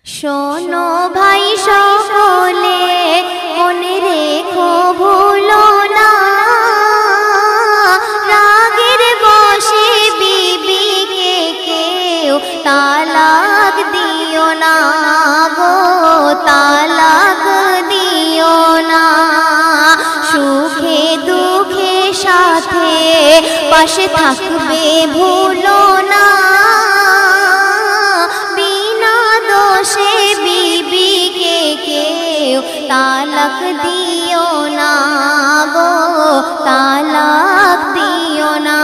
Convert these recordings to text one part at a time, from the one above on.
শোনো ভাই সকলে মনে রেখো ভুলো না, রাগের বশে বিবিকে কেউ তালাক দিও না গো, তালাক দিও না। সুখে দুঃখে সাথে পাশে থাকবে ভুলো না, বিনা দোষে বিবিকে কেউ তালাক দিও না গো, তালাক দিও না।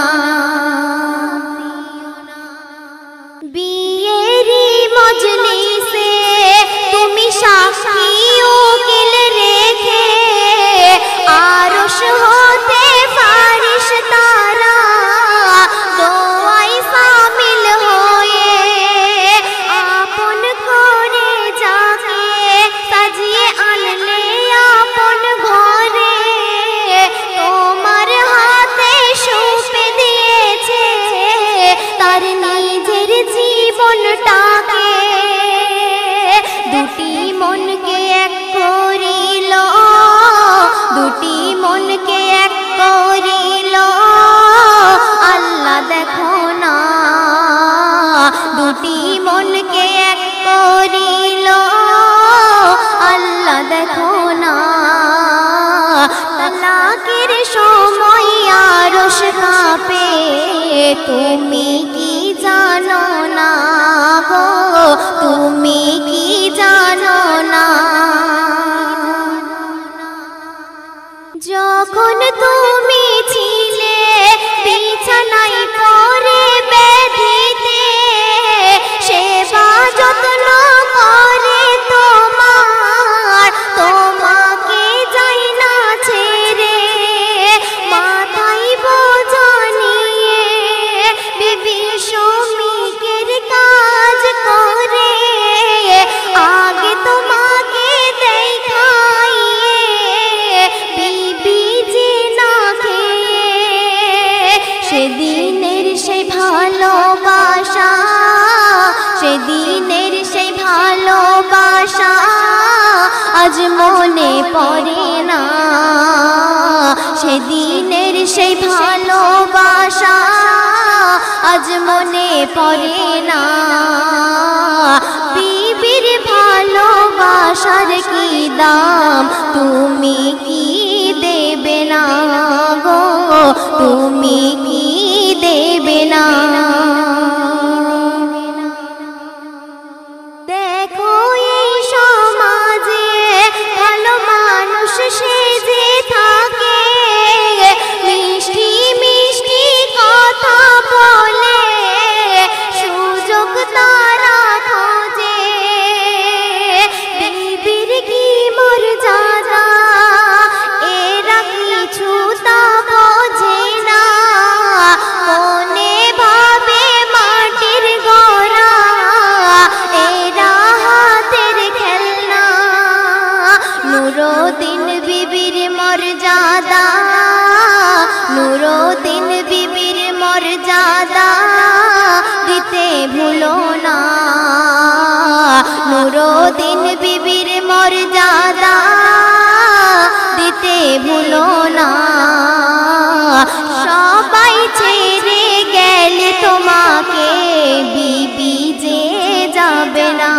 বিয়েরি মজলিসে তুমি সাক্ষী উকিল রেখে আরশ হতে ফারিশতারা দোয়ায় শামিল হয়ে আপন করে যাকে সাজিয়ে আনলে আপন ঘরে, তোমার হাতে সঁপে দিয়েছে তার নিজের জীবনটাকে। দুটি মনকে এক করিল, দুটি মনকে এক করিল আল্লাহ দেখো না, দুটি মনকে এক করিল আল্লাহ দেখো না। তালাকের সময় আরশ কাঁপে তুমি কি জানো না গো, তুমি কি জানো না। যখন তুমি ছিলে বিছানায় পড়ে ব্যাধিতে, সেবা যত্ন করে তোমার, তোমাকে যাই না ছেড়ে মাথায় বোঝা নিয়ে বিবি শ্রমিকের কাজ করে। আগে তোমাকে দেখাইয়ে বিবি যে না খেয়ে, সেদিনের সেই ভালোবাসা, সেদিনের সেই ভালোবাসা আজ মনে পড়ে না, সেদিনের সেই ভালোবাসা আজ মনে পড়ে না। বিবির ভালোবাসার কি দাম তুমি কি দেবে না গো, তুমি কি দেবে না। দেখো এই সমাজে ভালো মানুষ সেজে থাকে, মিষ্টি মিষ্টি কথা বলে সুযোগ তারা খোঁজে। বিবির কি মর্যাদা এরা কিছু তা বোঝে না, মনে ভাবে মাটির গড়া এরা হাতের খেলনা। নুরুদ্দিন বিবির মর্যাদা, নুরুদ্দিন বিবির মর্যাদা দিতে ভুলো না, নুরুদ্দিন বিবির মর্যাদা দিতে ভুলো না। সবাই ছেড়ে গেলে তোমাকে বিবি যে যাবে না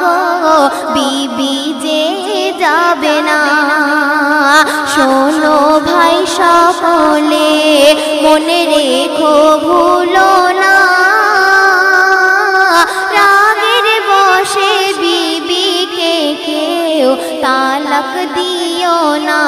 গো, বিবি যে যাবে না। শোনো ভাই সকলে মনে রেখো ভুলো না, রাগের বশে বিবিকে কেউ তালাক দিও না